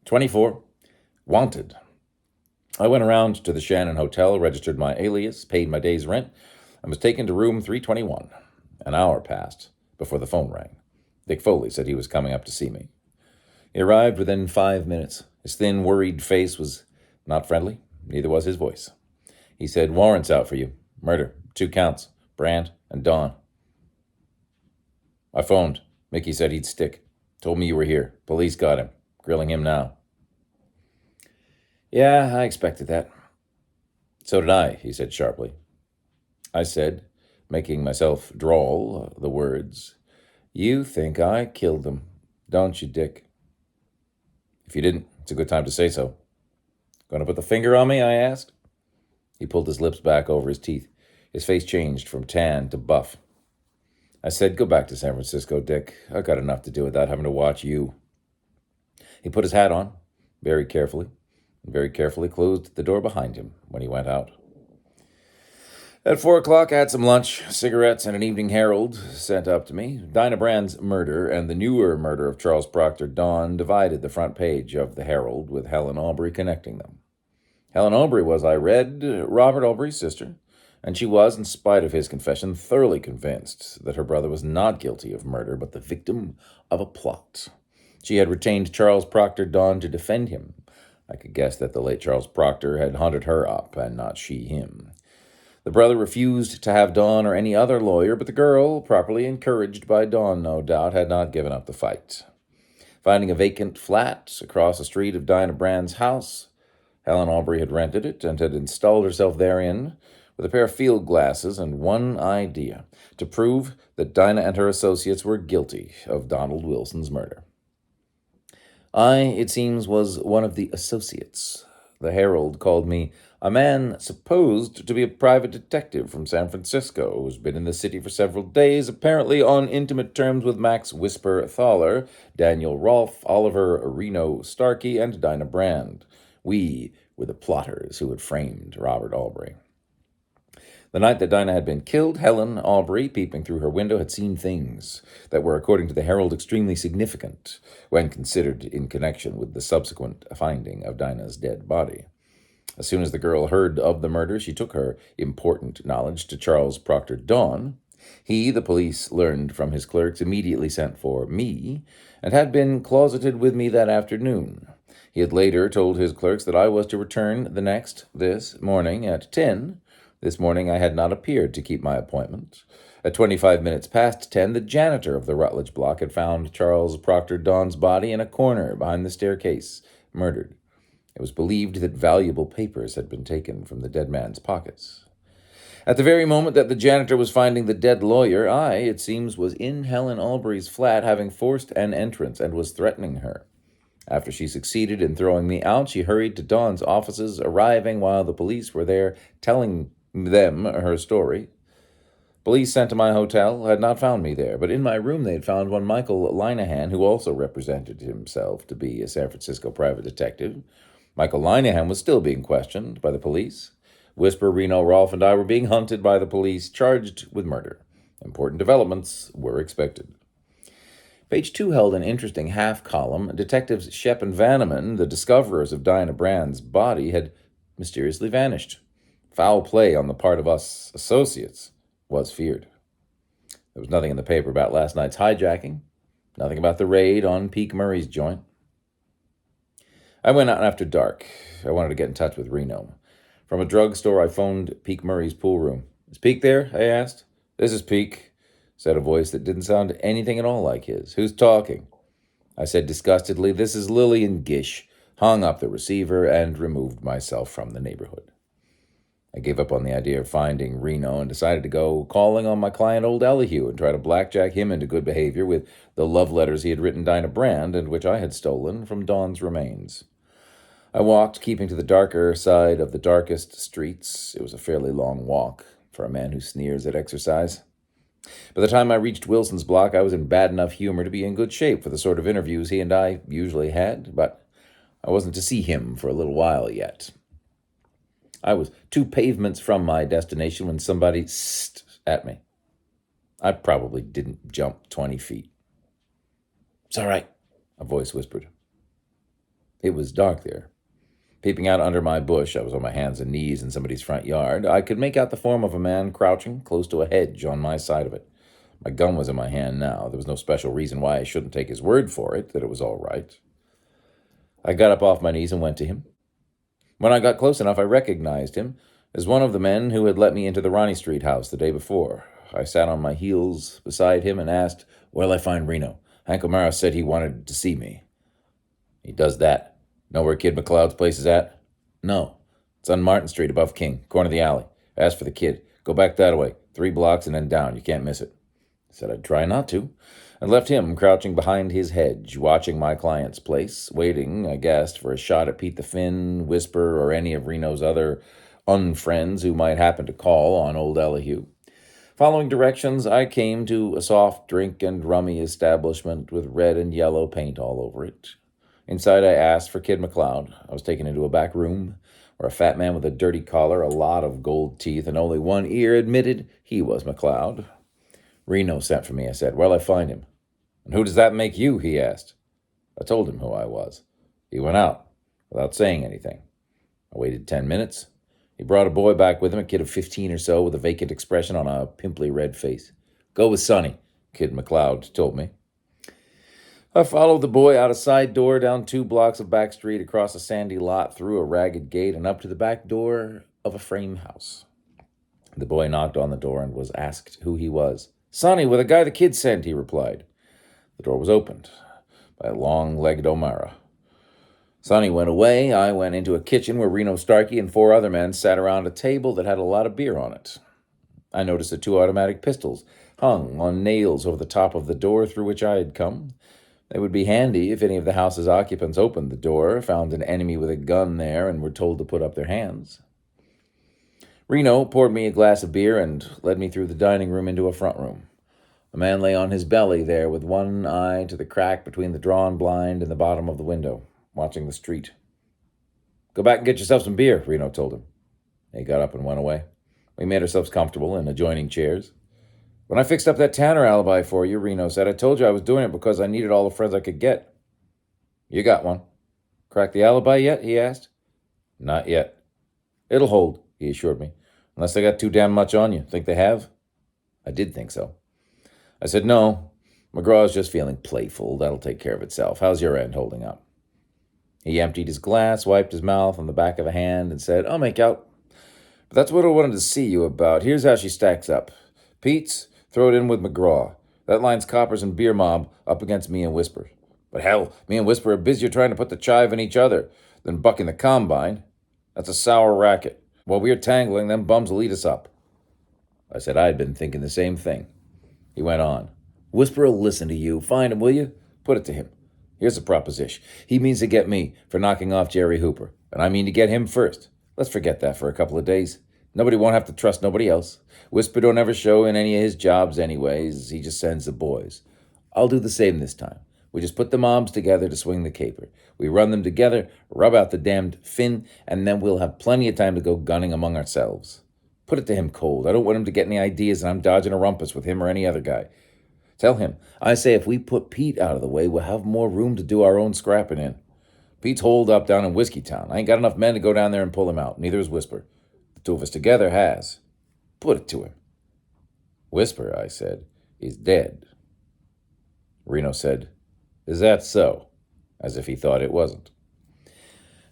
24. Wanted. I went around to the Shannon Hotel, registered my alias, paid my day's rent, and was taken to room 321. An hour passed before the phone rang. Dick Foley said he was coming up to see me. He arrived within 5 minutes. His thin, worried face was not friendly. Neither was his voice. He said, "Warrants out for you. Murder. 2 counts. Brand and Dawn." I phoned. Mickey said he'd stick. Told me you were here. Police got him. Grilling him now. Yeah, I expected that. So did I, he said sharply. I said, making myself drawl the words, "You think I killed them, don't you, Dick?" "If you didn't, it's a good time to say so." "Gonna put the finger on me?" I asked. He pulled his lips back over his teeth. His face changed from tan to buff. I said, "Go back to San Francisco, Dick. I've got enough to do without having to watch you." He put his hat on, very carefully, and very carefully closed the door behind him when he went out. At 4 o'clock, I had some lunch, cigarettes, and an Evening Herald sent up to me. Dinah Brand's murder and the newer murder of Charles Proctor Dawn divided the front page of the Herald, with Helen Aubrey connecting them. Helen Aubrey was, I read, Robert Aubrey's sister, and she was, in spite of his confession, thoroughly convinced that her brother was not guilty of murder, but the victim of a plot. She had retained Charles Proctor Dawn to defend him. I could guess that the late Charles Proctor had hunted her up, and not she him. The brother refused to have Dawn or any other lawyer, but the girl, properly encouraged by Dawn, no doubt, had not given up the fight. Finding a vacant flat across the street of Dinah Brand's house, Helen Aubrey had rented it and had installed herself therein with a pair of field glasses and one idea: to prove that Dinah and her associates were guilty of Donald Wilson's murder. I, it seems, was one of the associates. The Herald called me a man supposed to be a private detective from San Francisco who's been in the city for several days, apparently on intimate terms with Max Whisper Thaler, Daniel Rolfe, Oliver Reno Starkey, and Dinah Brand. We were the plotters who had framed Robert Aubrey. The night that Dinah had been killed, Helen Aubrey, peeping through her window, had seen things that were, according to the Herald, extremely significant when considered in connection with the subsequent finding of Dinah's dead body. As soon as the girl heard of the murder, she took her important knowledge to Charles Proctor Dawn. He, the police learned from his clerks, immediately sent for me, and had been closeted with me that afternoon. He had later told his clerks that I was to return this morning at 10. This morning I had not appeared to keep my appointment. At 25 minutes past 10, the janitor of the Rutledge block had found Charles Proctor Dawn's body in a corner behind the staircase, murdered. It was believed that valuable papers had been taken from the dead man's pockets. At the very moment that the janitor was finding the dead lawyer, I, it seems, was in Helen Aubrey's flat, having forced an entrance, and was threatening her. After she succeeded in throwing me out, she hurried to Dawn's offices, arriving while the police were there, telling them her story. Police sent to my hotel had not found me there, but in my room they had found one Michael Linehan, who also represented himself to be a San Francisco private detective. Michael Linehan was still being questioned by the police. Whisper, Reno, Rolfe, and I were being hunted by the police, charged with murder. Important developments were expected. Page 2 held an interesting half-column. Detectives Shep and Vanneman, the discoverers of Dinah Brand's body, had mysteriously vanished. Foul play on the part of us associates was feared. There was nothing in the paper about last night's hijacking, nothing about the raid on Peake Murray's joint. I went out after dark. I wanted to get in touch with Reno. From a drugstore, I phoned Peake Murray's pool room. "Is Peake there?" I asked. "This is Peake," said a voice that didn't sound anything at all like his. "Who's talking?" I said disgustedly, "This is Lillian Gish," hung up the receiver, and removed myself from the neighborhood. I gave up on the idea of finding Reno and decided to go calling on my client, old Elihu, and try to blackjack him into good behavior with the love letters he had written Dinah Brand and which I had stolen from Dawn's remains. I walked, keeping to the darker side of the darkest streets. It was a fairly long walk for a man who sneers at exercise. By the time I reached Wilson's block, I was in bad enough humor to be in good shape for the sort of interviews he and I usually had, but I wasn't to see him for a little while yet. I was 2 pavements from my destination when somebody st at me. I probably didn't jump 20 feet. "It's all right," a voice whispered. It was dark there. Peeping out under my bush, I was on my hands and knees in somebody's front yard. I could make out the form of a man crouching close to a hedge on my side of it. My gun was in my hand now. There was no special reason why I shouldn't take his word for it, that it was all right. I got up off my knees and went to him. When I got close enough, I recognized him as one of the men who had let me into the Ronnie Street house the day before. I sat on my heels beside him and asked, "Where'll I find Reno? Hank O'Mara said he wanted to see me." "He does that. Know where Kid McLeod's place is at?" "No. It's on Martin Street above King, corner of the alley. Ask for the kid. Go back that way, 3 blocks and then down. You can't miss it." I said I'd try not to, and left him crouching behind his hedge, watching my client's place, waiting, I guessed, for a shot at Pete the Finn, Whisper, or any of Reno's other unfriends who might happen to call on old Elihu. Following directions, I came to a soft drink and rummy establishment with red and yellow paint all over it. Inside, I asked for Kid McLeod. I was taken into a back room where a fat man with a dirty collar, a lot of gold teeth, and only one ear admitted he was McLeod. "Reno sent for me," I said. "Where'll I find him?" "And who does that make you?" he asked. I told him who I was. He went out without saying anything. I waited 10 minutes. He brought a boy back with him, a kid of 15 or so, with a vacant expression on a pimply red face. "Go with Sonny," Kid McLeod told me. I followed the boy out a side door, down 2 blocks of back street, across a sandy lot, through a ragged gate, and up to the back door of a frame house. The boy knocked on the door and was asked who he was. "Sonny, with a guy the kid sent," he replied. The door was opened by a long-legged O'Mara. Sonny went away. I went into a kitchen where Reno Starkey and 4 other men sat around a table that had a lot of beer on it. I noticed the 2 automatic pistols hung on nails over the top of the door through which I had come. They would be handy if any of the house's occupants opened the door, found an enemy with a gun there, and were told to put up their hands. Reno poured me a glass of beer and led me through the dining room into a front room. A man lay on his belly there, with one eye to the crack between the drawn blind and the bottom of the window, watching the street. "Go back and get yourself some beer," Reno told him. He got up and went away. We made ourselves comfortable in adjoining chairs. "When I fixed up that Tanner alibi for you," Reno said, "I told you I was doing it because I needed all the friends I could get." "You got one. Cracked the alibi yet?" he asked. "Not yet." "It'll hold," he assured me. "Unless they got too damn much on you. Think they have?" I did think so. I said, "No. McGraw's just feeling playful. That'll take care of itself. How's your end holding up?" He emptied his glass, wiped his mouth on the back of a hand, and said, "I'll make out. But that's what I wanted to see you about. Here's how she stacks up. Pete's, throw it in with McGraw. That line's Coppers and Beer Mob up against me and Whisper. But hell, me and Whisper are busier trying to put the chive in each other than bucking the combine. That's a sour racket. While we're tangling, them bums will eat us up." I said I'd been thinking the same thing. He went on. "Whisper will listen to you. Find him, will you? Put it to him. Here's the proposition. He means to get me for knocking off Jerry Hooper, and I mean to get him first. Let's forget that for a couple of days. Nobody won't have to trust nobody else. Whisper don't ever show in any of his jobs anyways. He just sends the boys. I'll do the same this time. We just put the mobs together to swing the caper. We run them together, rub out the damned Finn, and then we'll have plenty of time to go gunning among ourselves. Put it to him cold. I don't want him to get any ideas that I'm dodging a rumpus with him or any other guy. Tell him, I say if we put Pete out of the way, we'll have more room to do our own scrapping in. Pete's holed up down in Whiskey Town. I ain't got enough men to go down there and pull him out. Neither is Whisper. The 2 of us together has. Put it to him." "Whisper," I said, "is dead." Reno said, "Is that so?" As if he thought it wasn't.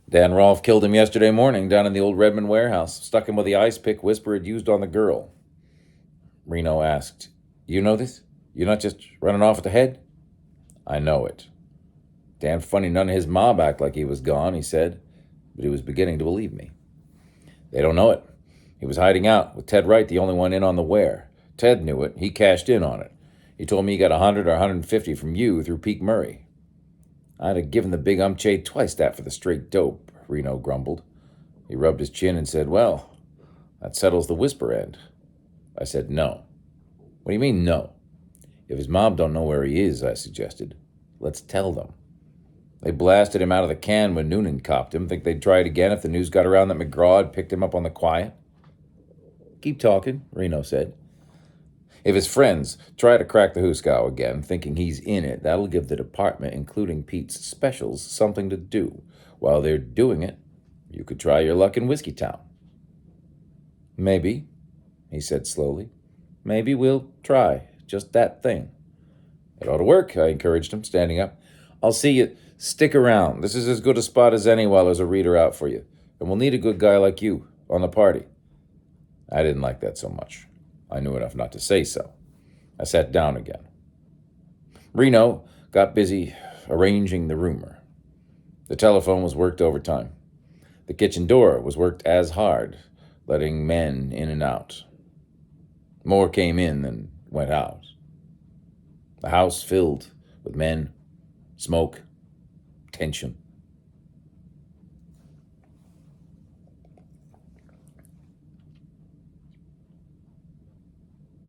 "Dan Rolfe killed him yesterday morning down in the old Redmond warehouse. Stuck him with the ice pick Whisper had used on the girl." Reno asked, "You know this? You're not just running off at the head?" "I know it." "Damn funny none of his mob act like he was gone," he said, but he was beginning to believe me. "They don't know it. He was hiding out, with Ted Wright the only one in on the ware. Ted knew it. He cashed in on it. He told me he got 100 or 150 from you through Peak Murray." "I'd have given the big umchay twice that for the straight dope," Reno grumbled. He rubbed his chin and said, "Well, that settles the Whisper end." I said, "No." "What do you mean, no?" "If his mob don't know where he is," I suggested, "let's tell them. They blasted him out of the can when Noonan copped him. Think they'd try it again if the news got around that McGraw had picked him up on the quiet?" "Keep talking," Reno said. If his friends try to crack the hoosegow again, thinking he's in it, that'll give the department, including Pete's specials, something to do. While they're doing it, you could try your luck in Whiskey Town. Maybe, he said slowly. Maybe we'll try just that thing. It ought to work, I encouraged him, standing up. I'll see you. Stick around. This is as good a spot as any while there's a reader out for you. And we'll need a good guy like you on the party. I didn't like that so much. I knew enough not to say so. I sat down again. Reno got busy arranging the rumor. The telephone was worked overtime. The kitchen door was worked as hard, letting men in and out. More came in than went out. The house filled with men, smoke, tension.